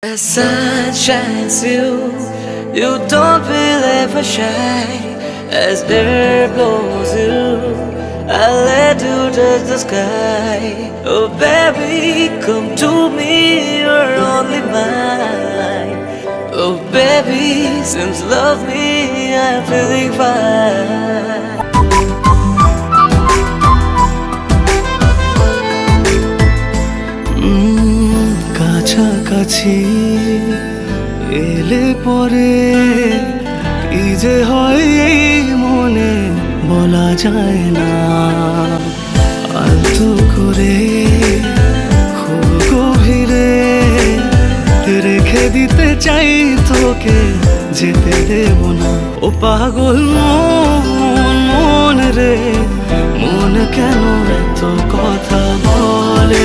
The sun shines through, you don't feel ever shy. As air blows you, I let you touch the sky. Oh baby, come to me, you're only mine. Oh baby, since love me, I'm feeling fine. কাছাকাছি এলে পরে কি যে হয় এই মনে বলা যায় না। আলতো করে খুব গভীরে রেখে দিতে চাই তোকে, যেতে দেব না। ও পাগল মন রে, মন কেন এত কথা বলে?